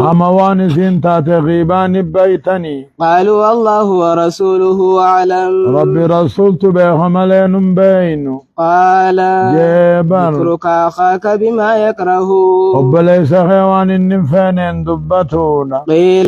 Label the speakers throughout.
Speaker 1: أموان سنتا تغيبان بيتني
Speaker 2: قالوا والله ورسوله أعلم
Speaker 1: ربي رسولت بيخملين بينه
Speaker 2: قال
Speaker 1: جبر
Speaker 2: اترك أخاك بما يكره
Speaker 1: وبليس خيوان النفين دبتونا
Speaker 2: قيل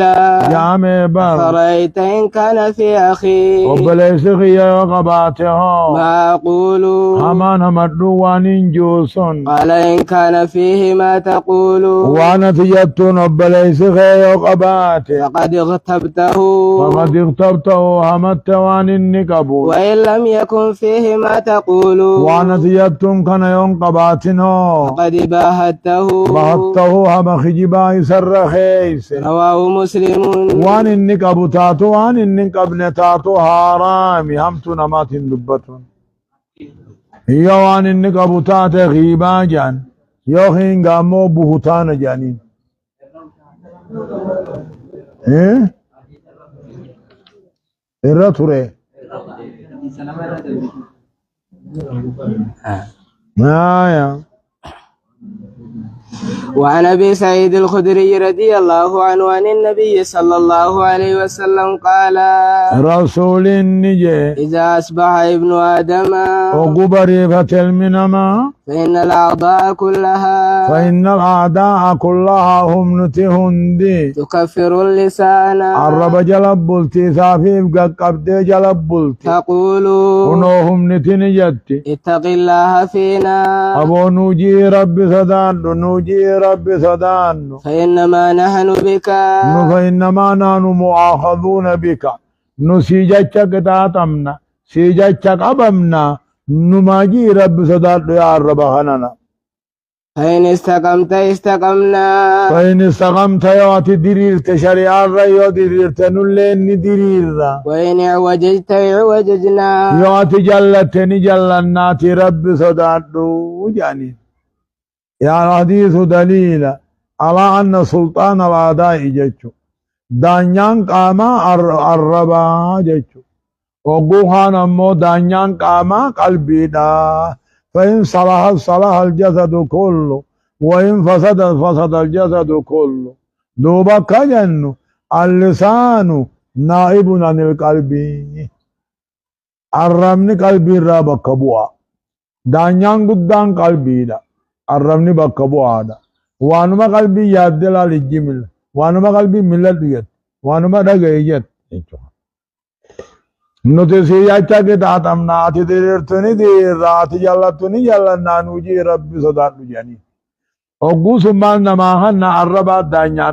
Speaker 1: جامي بر
Speaker 2: فرأيت إن كان في أخي
Speaker 1: وبليس خيا وقباته
Speaker 2: ما أقول
Speaker 1: همان همدوان جوسون
Speaker 2: قال إن كان فيه ما تقول
Speaker 1: وانا تجتون وبليس خيا وقباته
Speaker 2: فقد اغتبته
Speaker 1: همتوان النكبون
Speaker 2: وإن لم يكن فيه ما تقول
Speaker 1: وانا تجتون كان يوم قباتنو
Speaker 2: فقد باهته
Speaker 1: هم خجبا يسر خيس
Speaker 2: رواه مسلم
Speaker 1: وان النكب تاتو وان النكب تاتو هارامي همتو نمات دبتون هي وان النكب تات غيبا جان يوخين قامو بهتان جانين ايه الرطوري يا
Speaker 2: وعن أبي سعيد الخدري رضي الله عنه عن النبي صلى الله عليه وسلم قال
Speaker 1: رسول النجي
Speaker 2: إذا أصبح ابن آدم
Speaker 1: وقبري فتل منما
Speaker 2: فإن الأعضاء كلها
Speaker 1: هم نتهندي
Speaker 2: تكفر اللسان
Speaker 1: عرب جلب بلتي سافيف قبد جلب بلتي
Speaker 2: تقول
Speaker 1: ونوهم نتنجتي
Speaker 2: اتق الله فينا
Speaker 1: أبو نوجي رب صدان
Speaker 2: فإنما نحن بك
Speaker 1: فإنما نحن مؤاخذون بك نسيجتك تاتمنا سيجتك أبمنا نماجي رب صدان يا رب خننا
Speaker 2: فإن استقمت استقمنا
Speaker 1: فإن استقمت يواتي ديريرت شريعة رأيو ديريرت نلين ديرير
Speaker 2: وإن اعوججت اعوججنا
Speaker 1: يواتي جلتني جلناتي رب صدادو جاني يا حديث دليل على أن سلطان الأعداء جيتشو دانيان قاما الربا جيتشو وقوهان أمو دانيان قاما قلبي دا فإن صلح الجسد كله وإن فسد الجسد كله دوبك جنو اللسان نائب عن القلب الرمن قلبي را بكبوا دانيان قدان قلبي دا الرمن بكبوا دا وانما قلبي يادلا للجمل وانما قلبي ملت يد وانما دغيت نوتي ياچا کے داتمنا ati dirtuni dirati jallatuni jallanna nuji rabbi sodaatu jani oggu summan namahanna arraba danya